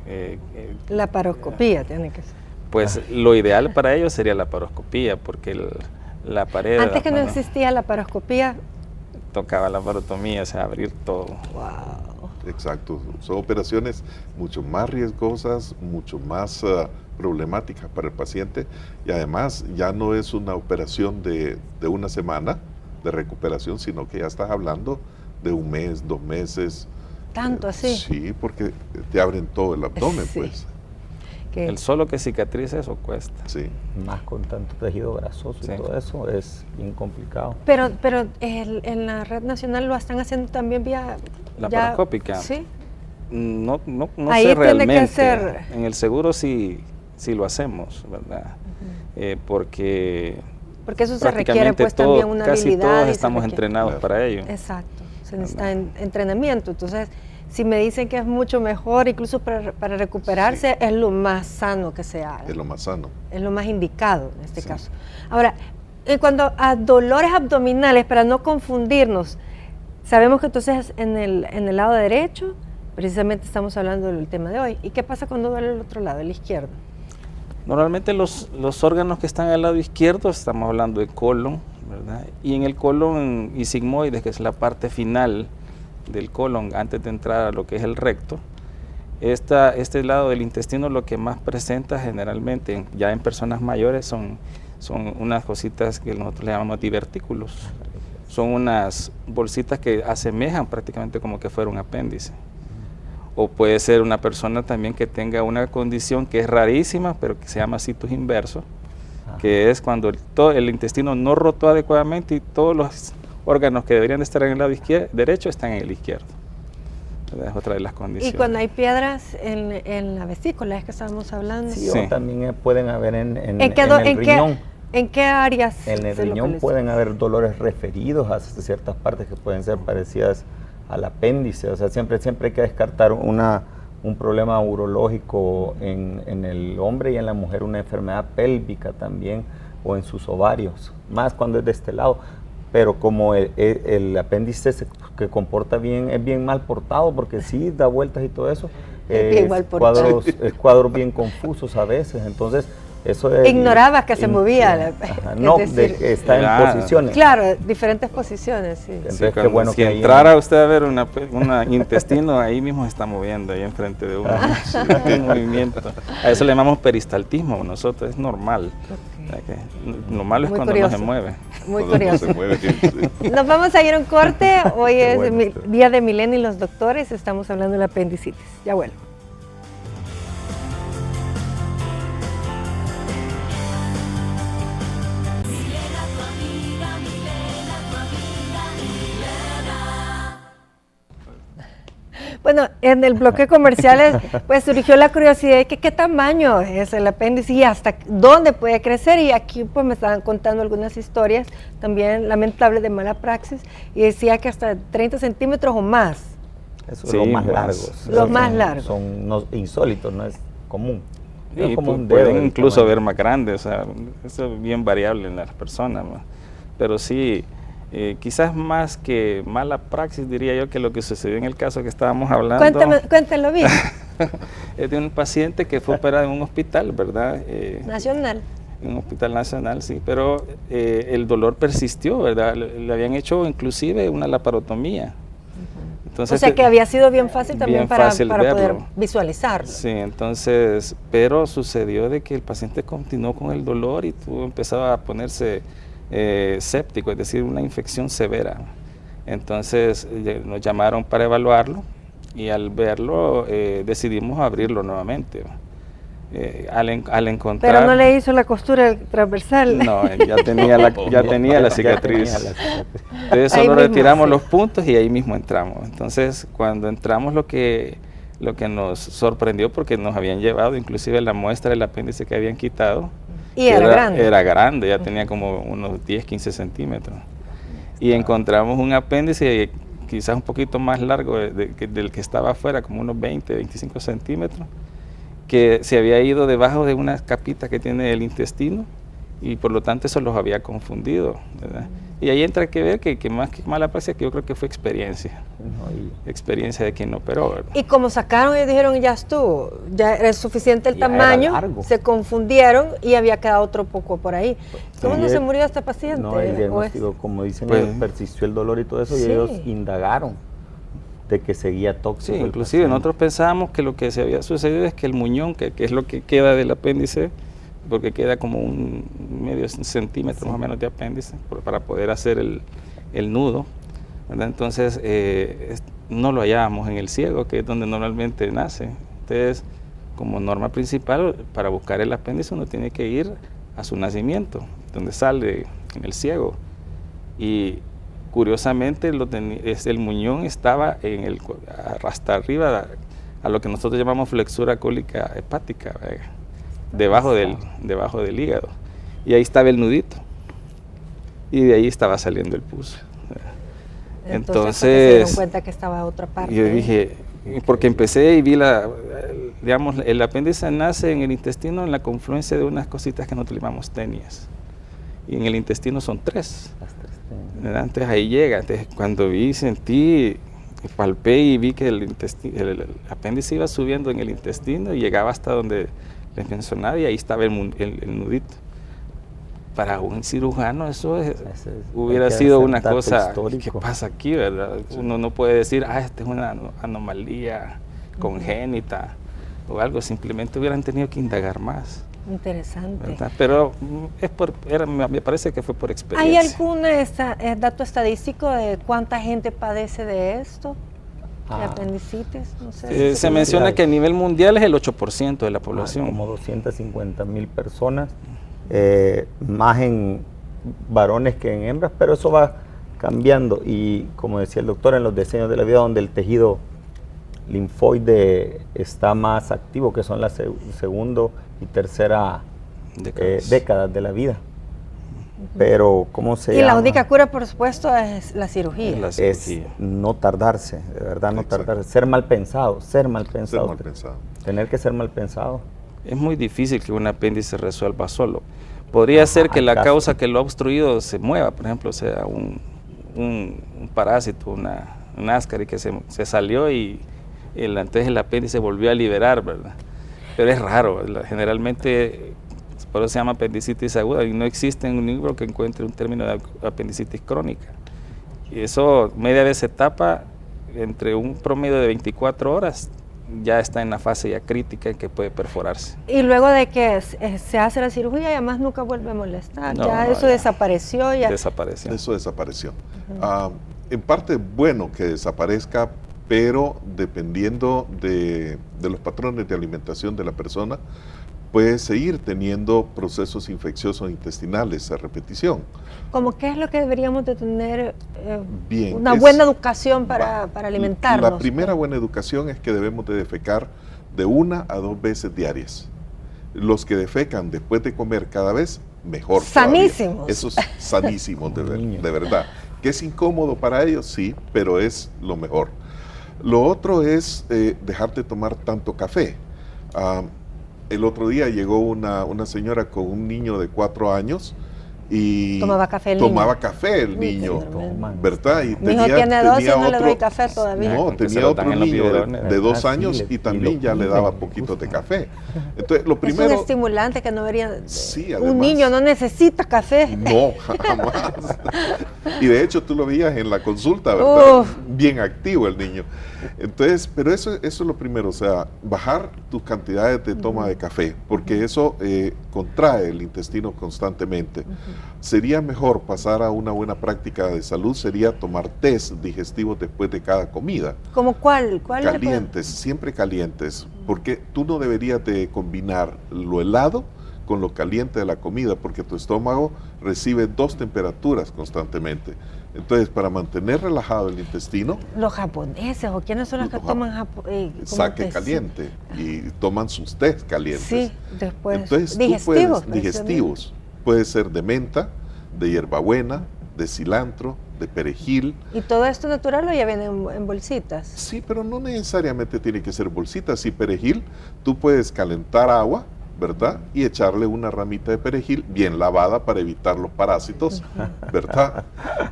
Speaker 3: La laparoscopía tiene que ser.
Speaker 5: Pues lo ideal para ellos sería la laparoscopía, porque la pared...
Speaker 3: Antes que no existía la laparoscopía...
Speaker 5: Tocaba la laparotomía, o sea, abrir todo.
Speaker 3: Wow.
Speaker 4: Exacto, son operaciones mucho más riesgosas, mucho más problemáticas para el paciente, y además ya no es una operación de una semana de recuperación, sino que ya estás hablando de 1 mes, 2 meses.
Speaker 3: ¿Tanto así?
Speaker 4: Sí, porque te abren todo el abdomen,
Speaker 3: Sí.
Speaker 4: pues.
Speaker 5: El solo que cicatrice eso cuesta.
Speaker 4: Sí.
Speaker 6: Más con tanto tejido grasoso y todo eso es bien complicado.
Speaker 3: Pero en la red nacional lo están haciendo también vía...
Speaker 5: laparoscópica.
Speaker 3: Sí.
Speaker 5: No
Speaker 3: Ahí
Speaker 5: sé
Speaker 3: tiene
Speaker 5: realmente.
Speaker 3: que ser...
Speaker 5: En el seguro sí lo hacemos, ¿verdad? Porque
Speaker 3: eso se requiere pues también una habilidad.
Speaker 5: Casi todos estamos entrenados para ello.
Speaker 3: Exacto, se necesita entrenamiento. Entonces, si me dicen que es mucho mejor, incluso para recuperarse, es lo más sano que se haga.
Speaker 4: Es lo más sano.
Speaker 3: Es lo más indicado en este caso. Ahora, en cuanto a dolores abdominales, para no confundirnos, sabemos que entonces en el lado derecho, precisamente estamos hablando del tema de hoy. ¿Y qué pasa cuando duele el otro lado, el izquierdo?
Speaker 5: Normalmente los órganos que están al lado izquierdo, estamos hablando de colon, ¿verdad? Y en el colon y sigmoides, que es la parte final del colon antes de entrar a lo que es el recto, este lado del intestino lo que más presenta generalmente ya en personas mayores son unas cositas que nosotros le llamamos divertículos. Son unas bolsitas que asemejan prácticamente como que fuera un apéndice. O puede ser una persona también que tenga una condición que es rarísima, pero que se llama situs inverso, que es cuando el intestino no rotó adecuadamente y todos los órganos que deberían estar en el lado derecho están en el izquierdo. Es otra de las condiciones.
Speaker 3: Y cuando hay piedras en la vesícula, es que estábamos hablando.
Speaker 6: Sí, o también pueden haber en el
Speaker 3: riñón. ¿En qué áreas?
Speaker 6: En el riñón pueden haber dolores referidos a ciertas partes que pueden ser parecidas al apéndice. O sea, siempre hay que descartar un problema urológico en el hombre, y en la mujer una enfermedad pélvica también, o en sus ovarios, más cuando es de este lado. Pero como el apéndice que comporta bien, es bien mal portado, porque sí da vueltas y todo eso, cuadros bien confusos a veces. Entonces, eso es...
Speaker 3: Ignorabas que se movía.
Speaker 6: No, está en posiciones.
Speaker 3: Claro, diferentes posiciones, sí.
Speaker 6: Entonces, qué bueno
Speaker 5: si
Speaker 6: que
Speaker 5: entrara usted a ver un intestino, ahí mismo se está moviendo, ahí enfrente de uno. Un movimiento. A eso le llamamos peristaltismo nosotros, es normal. Lo malo es cuando no se mueve.
Speaker 3: Muy curioso. Nos vamos a ir a un corte. Hoy es día de Milena y los doctores. Estamos hablando de la apendicitis. Ya vuelvo. Bueno, en el bloque comerciales pues surgió la curiosidad de qué tamaño es el apéndice y hasta dónde puede crecer, y aquí pues me estaban contando algunas historias también lamentables de mala praxis, y decía que hasta 30 centímetros o más.
Speaker 6: Eso es lo más largos.
Speaker 3: Los más largos.
Speaker 6: Son insólitos, no es común.
Speaker 5: Y pueden incluso ver más grandes, o sea, eso es bien variable en las personas, ¿no? Pero sí, quizás más que mala praxis, diría yo, que lo que sucedió en el caso que estábamos hablando.
Speaker 3: Cuéntelo bien.
Speaker 5: Es de un paciente que fue operado en un hospital, ¿verdad?
Speaker 3: Nacional.
Speaker 5: En un hospital nacional, sí, pero el dolor persistió, ¿verdad? Le habían hecho inclusive una laparotomía. Entonces,
Speaker 3: O sea que había sido bien fácil también
Speaker 5: bien
Speaker 3: para
Speaker 5: fácil
Speaker 3: poder
Speaker 5: verlo.
Speaker 3: visualizarlo.
Speaker 5: Sí, entonces, pero sucedió de que el paciente continuó con el dolor y empezaba a ponerse séptico, es decir, una infección severa. Entonces nos llamaron para evaluarlo y al verlo decidimos abrirlo nuevamente. Al encontrar...
Speaker 3: Pero no le hizo la costura transversal.
Speaker 5: No, ya tenía la cicatriz. Entonces
Speaker 3: Ahí
Speaker 5: solo
Speaker 3: mismo,
Speaker 5: retiramos
Speaker 3: sí.
Speaker 5: los puntos y ahí mismo entramos. Entonces cuando entramos lo que nos sorprendió, porque nos habían llevado inclusive la muestra del apéndice que habían quitado.
Speaker 3: Y era grande.
Speaker 5: Era grande, ya tenía como unos 10, 15 centímetros. Y encontramos un apéndice quizás un poquito más largo del que estaba afuera, como unos 20, 25 centímetros, que se había ido debajo de unas capitas que tiene el intestino y por lo tanto eso los había confundido, ¿verdad? Y ahí entra que ver que más que mala praxis, que yo creo que fue experiencia, experiencia de quien operó, ¿verdad?
Speaker 3: Y como sacaron y dijeron ya estuvo, ya era suficiente el
Speaker 6: Ya era
Speaker 3: tamaño,
Speaker 6: largo.
Speaker 3: se confundieron y había quedado otro poco por ahí. ¿Cómo no
Speaker 6: Y
Speaker 3: se murió este paciente?
Speaker 6: No, el
Speaker 3: ¿O es-
Speaker 6: diagnóstico, como dicen,
Speaker 5: Pues-
Speaker 6: persistió el dolor y todo eso,
Speaker 3: Sí.
Speaker 6: y ellos indagaron de que seguía tóxico.
Speaker 5: Sí,
Speaker 6: el
Speaker 5: inclusive
Speaker 6: paciente.
Speaker 5: nosotros pensábamos que lo que se había sucedido es que el muñón, que es lo que queda del apéndice, porque queda como un medio centímetro más o menos de apéndice para poder hacer el nudo, ¿verdad? Entonces no lo hallábamos en el ciego, que es donde normalmente nace. Entonces, como norma principal, para buscar el apéndice uno tiene que ir a su nacimiento, donde sale en el ciego. Y curiosamente el muñón estaba hasta arriba a lo que nosotros llamamos flexura cólica hepática, ¿verdad? debajo del hígado, y ahí estaba el nudito y de ahí estaba saliendo el pus.
Speaker 3: Entonces se dieron cuenta que estaba a otra parte.
Speaker 5: Yo dije, porque empecé y vi digamos, el apéndice nace en el intestino en la confluencia de unas cositas que nosotros llamamos tenias, y en el intestino son 3.
Speaker 6: Las tres tenían.
Speaker 5: ¿verdad? Entonces ahí llega. Entonces, cuando vi, sentí, palpé y vi que el apéndice iba subiendo en el intestino y llegaba hasta donde les mencionaba, y ahí estaba el nudito. Para un cirujano eso hubiera
Speaker 6: hay que
Speaker 5: sido
Speaker 6: hacer
Speaker 5: una
Speaker 6: dato
Speaker 5: cosa,
Speaker 6: histórico.
Speaker 5: ¿qué pasa aquí, verdad? Uno no puede decir, esta es una anomalía congénita o algo, simplemente hubieran tenido que indagar más.
Speaker 3: Interesante.
Speaker 5: ¿Verdad? Pero me parece que fue por
Speaker 3: ¿Hay
Speaker 5: experiencia.
Speaker 3: algún dato estadístico de cuánta gente padece de esto? ¿De apendicitis? No sé.
Speaker 5: Se menciona que a nivel mundial es el 8% de la población.
Speaker 6: Como 250,000 personas, más en varones que en hembras, pero eso va cambiando. Y como decía el doctor, en los diseños de la vida donde el tejido linfoide está más activo, que son la segundo y tercera décadas de la vida. Pero, ¿cómo se llama?
Speaker 3: Y la única cura, por supuesto, es la cirugía.
Speaker 6: Es no tardarse, de verdad no tardarse, ser mal pensado. Tener que ser mal pensado.
Speaker 5: Es muy difícil que un apéndice resuelva solo. Podría ser que la causa que lo ha obstruido se mueva, por ejemplo, sea un parásito, una ascaris que se salió y entonces el apéndice volvió a liberar, ¿verdad? Pero es raro, ¿verdad? Generalmente por eso se llama apendicitis aguda y no existe un libro que encuentre un término de apendicitis crónica. Y eso media vez se tapa entre un promedio de 24 horas, ya está en la fase ya crítica en que puede perforarse.
Speaker 3: Y luego de que se hace la cirugía, además nunca vuelve a molestar.
Speaker 5: No,
Speaker 3: ya
Speaker 5: no,
Speaker 3: eso
Speaker 5: ya
Speaker 3: desapareció. Ya.
Speaker 5: Desapareció.
Speaker 4: Eso desapareció. En parte bueno que desaparezca, pero dependiendo de los patrones de alimentación de la persona, puede seguir teniendo procesos infecciosos intestinales a repetición.
Speaker 3: ¿Cómo qué es lo que deberíamos de tener?
Speaker 4: Bien,
Speaker 3: una buena educación para alimentarnos.
Speaker 4: La primera buena educación es que debemos de defecar de 1 a 2 veces diarias. Los que defecan después de comer cada vez, mejor.
Speaker 3: Sanísimos.
Speaker 4: Todavía. Esos sanísimos, de verdad. Que es incómodo para ellos, sí, pero es lo mejor. Lo otro es dejar de tomar tanto café. El otro día llegó una señora con un niño de 4 años y
Speaker 3: tomaba café el niño,
Speaker 4: ¿verdad? Y
Speaker 3: mi hijo tiene 2 y no le doy café todavía.
Speaker 4: No, tenía otro niño de 2 años y también ya le daba poquitos de café. Entonces, lo primero...
Speaker 3: Es un estimulante que no debería...
Speaker 4: Sí, además,
Speaker 3: un niño no necesita café.
Speaker 4: No, jamás. Y de hecho tú lo veías en la consulta, ¿verdad? Bien activo el niño. Entonces, pero eso es lo primero, o sea, bajar tus cantidades de toma de café, porque eso contrae el intestino constantemente. Sería mejor pasar a una buena práctica de salud, sería tomar test digestivos después de cada comida.
Speaker 3: ¿Cómo cuál?
Speaker 4: Calientes, siempre calientes, porque tú no deberías de combinar lo helado con lo caliente de la comida, porque tu estómago recibe 2 temperaturas constantemente. Entonces, para mantener relajado el intestino...
Speaker 3: Los japoneses, ¿o quiénes son los que toman
Speaker 4: saque caliente y toman sus tés calientes.
Speaker 3: Sí, después.
Speaker 4: Entonces, digestivos. Puede ser de menta, de hierbabuena, de cilantro, de perejil.
Speaker 3: ¿Y todo esto natural o ya viene en bolsitas?
Speaker 4: Sí, pero no necesariamente tiene que ser bolsitas. Si perejil, tú puedes calentar agua, ¿verdad? Y echarle una ramita de perejil bien lavada para evitar los parásitos, ¿verdad?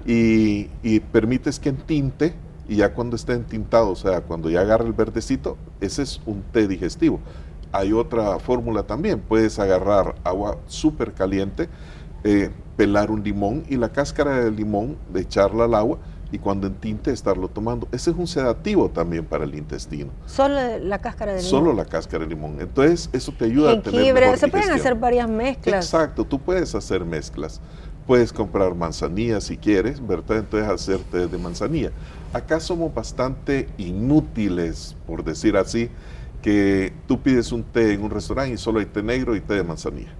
Speaker 4: Y permites que entinte, y ya cuando esté entintado, o sea, cuando ya agarre el verdecito, ese es un té digestivo. Hay otra fórmula también, puedes agarrar agua súper caliente, pelar un limón y la cáscara del limón, de echarla al agua, y cuando entinte estarlo tomando. Ese es un sedativo también para el intestino.
Speaker 3: Solo la cáscara de limón.
Speaker 4: Solo la cáscara de limón. Entonces eso te ayuda a tener mejor
Speaker 3: se
Speaker 4: digestión.
Speaker 3: pueden hacer varias mezclas.
Speaker 4: Exacto, tú puedes hacer mezclas. Puedes comprar manzanilla si quieres, ¿verdad? Entonces hacer té de manzanilla. Acá somos bastante inútiles, por decir así, que tú pides un té en un restaurante y solo hay té negro y té de manzanilla.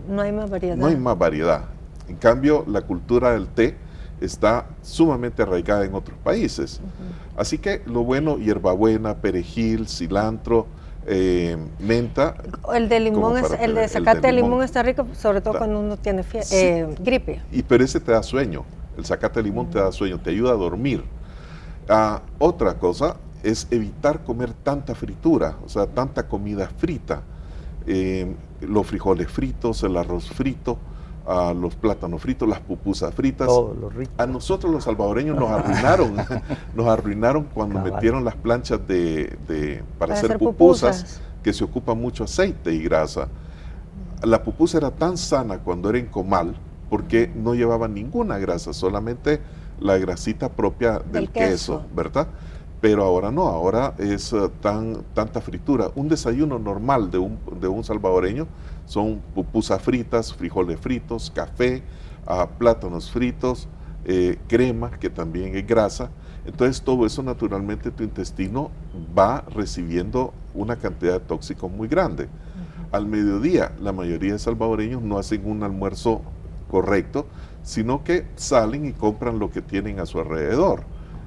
Speaker 3: No hay más variedad.
Speaker 4: No hay más variedad. En cambio, la cultura del té está sumamente arraigada en otros países. Así que lo bueno, hierbabuena, perejil, cilantro, menta.
Speaker 3: El de limón, el de zacate de limón está rico, sobre todo cuando uno tiene gripe.
Speaker 4: Pero ese te da sueño, el zacate de limón te da sueño, te ayuda a dormir. Otra cosa es evitar comer tanta fritura, o sea, tanta comida frita. Los frijoles fritos, el arroz frito, los plátanos fritos, las pupusas fritas.
Speaker 6: Todo lo rico.
Speaker 4: A nosotros los salvadoreños nos arruinaron cuando metieron las planchas para hacer pupusas, que se ocupa mucho aceite y grasa. La pupusa era tan sana cuando era en comal, porque no llevaba ninguna grasa, solamente la grasita propia del queso, ¿verdad? Pero ahora no, ahora es tanta fritura. Un desayuno normal de un salvadoreño son pupusas fritas, frijoles fritos, café, plátanos fritos, crema, que también es grasa. Entonces todo eso naturalmente tu intestino va recibiendo una cantidad de tóxicos muy grande. Al mediodía, la mayoría de salvadoreños no hacen un almuerzo correcto, sino que salen y compran lo que tienen a su alrededor.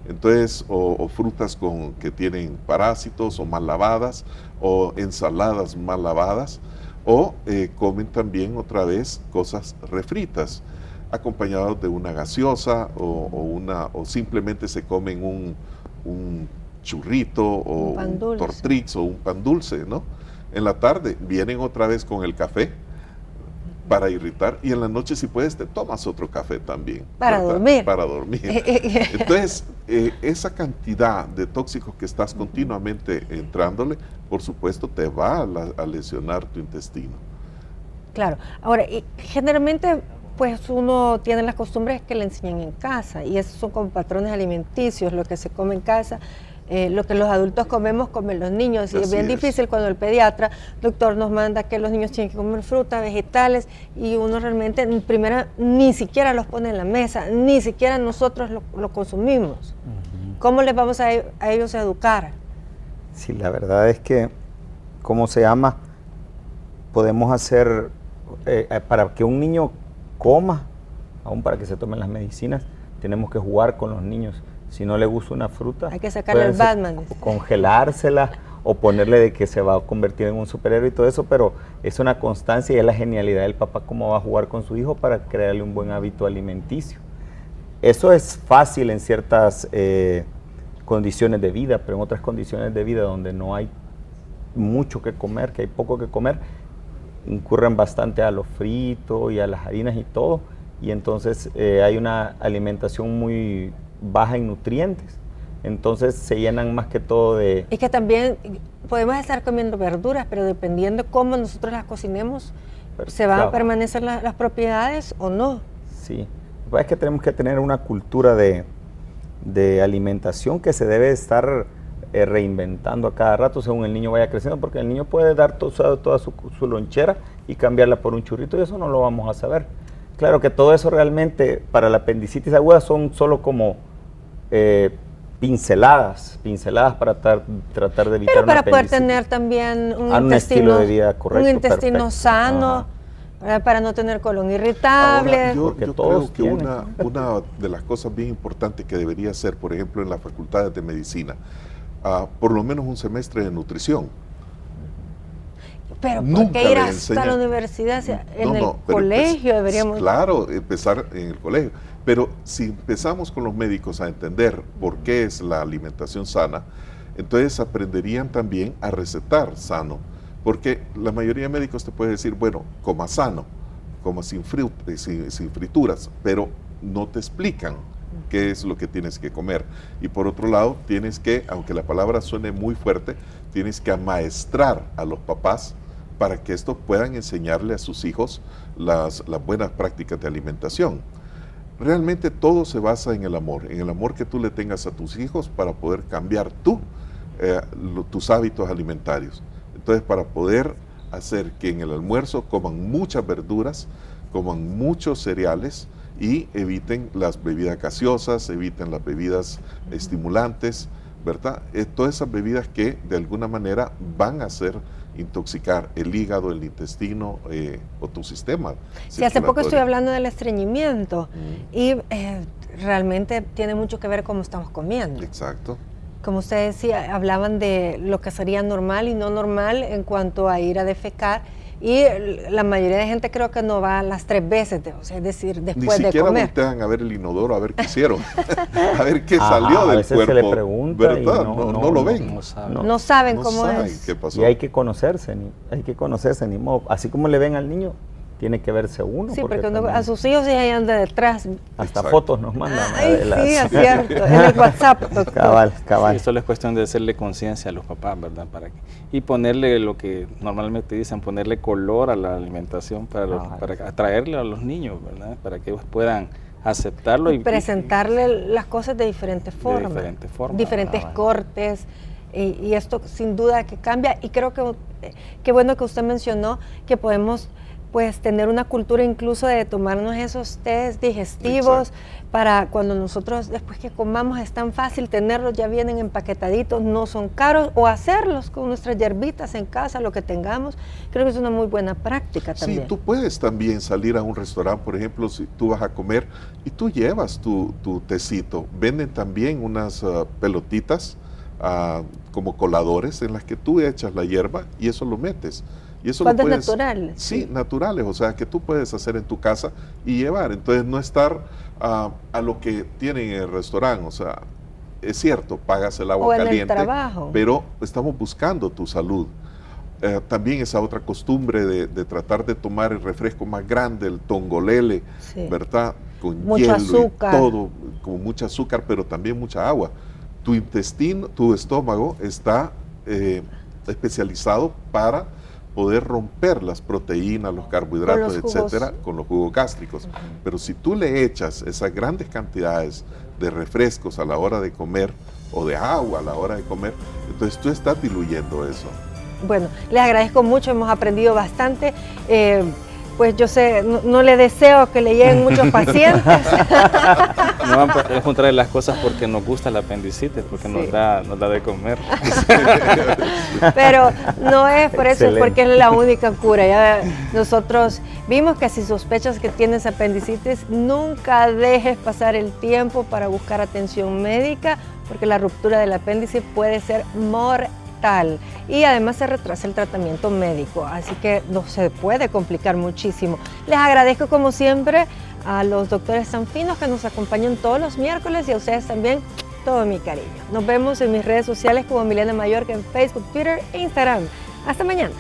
Speaker 4: Entonces, o frutas que tienen parásitos o mal lavadas, o ensaladas mal lavadas, o comen también otra vez cosas refritas, acompañados de una gaseosa, o simplemente se comen un churrito, o un tortrix, o un pan dulce, ¿no? En la tarde vienen otra vez con el café, para irritar, y en la noche si puedes te tomas otro café también.
Speaker 3: Para dormir.
Speaker 4: Para dormir. Entonces, esa cantidad de tóxicos que estás continuamente entrándole, por supuesto te va a lesionar tu intestino.
Speaker 3: Claro. Ahora, generalmente pues uno tiene las costumbres que le enseñan en casa, y esos son como patrones alimenticios, lo que se come en casa. Lo que los adultos comemos, comen los niños, y es bien difícil cuando el pediatra, doctor, nos manda que los niños tienen que comer fruta, vegetales, y uno realmente, en primera, ni siquiera los pone en la mesa, ni siquiera nosotros lo consumimos. ¿Cómo les vamos a ellos a educar?
Speaker 6: Sí, la verdad es que, ¿cómo se llama? Podemos hacer, para que un niño coma, aún para que se tomen las medicinas, tenemos que jugar con los niños. Si no le gusta una fruta,
Speaker 3: hay que sacarle el Batman,
Speaker 6: congelársela o ponerle de que se va a convertir en un superhéroe y todo eso, pero es una constancia y es la genialidad del papá cómo va a jugar con su hijo para crearle un buen hábito alimenticio. Eso es fácil en ciertas condiciones de vida, pero en otras condiciones de vida donde no hay mucho que comer, que hay poco que comer, incurren bastante a lo frito y a las harinas y todo, y entonces hay una alimentación muy baja en nutrientes. Entonces se llenan más que todo de...
Speaker 3: Y que también podemos estar comiendo verduras, pero dependiendo cómo nosotros las cocinemos, ¿se van a permanecer las propiedades o no?
Speaker 6: Sí, es que tenemos que tener una cultura de alimentación que se debe estar reinventando a cada rato según el niño vaya creciendo, porque el niño puede dar toda su lonchera y cambiarla por un churrito, y eso no lo vamos a saber. Claro que todo eso realmente para la apendicitis aguda son solo como pinceladas para tratar de evitar.
Speaker 3: Pero para
Speaker 6: una
Speaker 3: poder
Speaker 6: apendicitis.
Speaker 3: Tener también
Speaker 6: un estilo de vida correcto,
Speaker 3: un intestino
Speaker 6: perfecto.
Speaker 3: sano, para no tener colon irritable.
Speaker 4: Ahora, yo
Speaker 6: todos
Speaker 4: creo que una de las cosas bien importantes que debería ser, por ejemplo, en las facultades de medicina, por lo menos un semestre de nutrición.
Speaker 3: Pero ¿por
Speaker 4: Nunca
Speaker 3: qué ir
Speaker 4: le
Speaker 3: hasta la
Speaker 4: enseñan.
Speaker 3: universidad? En el
Speaker 4: pero
Speaker 3: colegio deberíamos...
Speaker 4: Claro, empezar en el colegio. Pero si empezamos con los médicos a entender por qué es la alimentación sana, entonces aprenderían también a recetar sano. Porque la mayoría de médicos te puede decir, bueno, coma sano, coma sin frituras, pero no te explican qué es lo que tienes que comer. Y por otro lado, tienes que, aunque la palabra suene muy fuerte, tienes que amaestrar a los papás para que estos puedan enseñarle a sus hijos las buenas prácticas de alimentación. Realmente todo se basa en el amor que tú le tengas a tus hijos para poder cambiar tus hábitos alimentarios. Entonces, para poder hacer que en el almuerzo coman muchas verduras, coman muchos cereales y eviten las bebidas gaseosas, eviten las bebidas estimulantes, ¿verdad? Todas esas bebidas que de alguna manera van a hacer intoxicar el hígado, el intestino o tu sistema.
Speaker 3: Sí, hace poco estoy hablando del estreñimiento y realmente tiene mucho que ver cómo estamos comiendo.
Speaker 4: Exacto.
Speaker 3: Como usted decía, hablaban de lo que sería normal y no normal en cuanto a ir a defecar, y la mayoría de gente creo que no va las 3 veces, es decir, después de comer.
Speaker 4: Ni siquiera voltean a ver el inodoro, a ver qué hicieron, a ver qué salió del cuerpo.
Speaker 6: Se le pregunta,
Speaker 4: ¿verdad? No lo ven.
Speaker 3: No saben cómo
Speaker 4: saben
Speaker 3: es.
Speaker 4: qué pasó.
Speaker 6: Y hay que conocerse, ni modo. Así como le ven al niño, tiene que verse uno.
Speaker 3: Sí, porque uno, a sus hijos sí ahí anda detrás.
Speaker 6: Hasta
Speaker 4: Exacto.
Speaker 6: fotos nos mandan.
Speaker 3: Ay, sí, es cierto, en el WhatsApp, doctor.
Speaker 6: Cabal.
Speaker 5: Sí, solo es cuestión de hacerle conciencia a los papás, ¿verdad? Y ponerle lo que normalmente dicen, ponerle color a la alimentación para atraerle a los niños, ¿verdad? Para que ellos puedan aceptarlo y
Speaker 3: presentarle las cosas de diferentes formas. Diferentes cortes. Y esto sin duda que cambia, y creo que qué bueno que usted mencionó que podemos pues tener una cultura incluso de tomarnos esos test digestivos. Exacto. Para cuando nosotros después que comamos es tan fácil tenerlos, ya vienen empaquetaditos, no son caros, o hacerlos con nuestras hierbitas en casa, lo que tengamos. Creo que es una muy buena práctica también.
Speaker 4: Sí, tú puedes también salir a un restaurante, por ejemplo, si tú vas a comer y tú llevas tu tecito. Venden también unas pelotitas como coladores en las que tú echas la hierba y eso lo metes. Y eso
Speaker 3: ¿Cuánto es natural?
Speaker 4: Sí, naturales, o sea, que tú puedes hacer en tu casa y llevar. Entonces, no estar a lo que tienen en el restaurante, o sea, es cierto, pagas el agua caliente,
Speaker 3: en el trabajo.
Speaker 4: Pero estamos buscando tu salud. También esa otra costumbre de tratar de tomar el refresco más grande, el tongolele, sí, ¿verdad? Con
Speaker 3: mucho
Speaker 4: hielo
Speaker 3: azúcar.
Speaker 4: Y todo, con mucha azúcar, pero también mucha agua. Tu intestino, tu estómago está especializado para poder romper las proteínas, los carbohidratos, etcétera, con los jugos gástricos. Pero si tú le echas esas grandes cantidades de refrescos a la hora de comer o de agua a la hora de comer, entonces tú estás diluyendo eso.
Speaker 3: Bueno, les agradezco mucho, hemos aprendido bastante. Pues yo sé, no le deseo que le lleguen muchos pacientes.
Speaker 5: No, es otra de las cosas porque nos gusta la apendicitis, porque sí, nos da de comer.
Speaker 3: Pero no es por eso, es porque es la única cura. Ya nosotros vimos que si sospechas que tienes apendicitis, nunca dejes pasar el tiempo para buscar atención médica, porque la ruptura del apéndice puede ser mortal. Y además se retrasa el tratamiento médico, así que no se puede complicar muchísimo. Les agradezco como siempre a los doctores tan finos que nos acompañan todos los miércoles, y a ustedes también todo mi cariño. Nos vemos en mis redes sociales como Milena Mallorca en Facebook, Twitter e Instagram. Hasta mañana.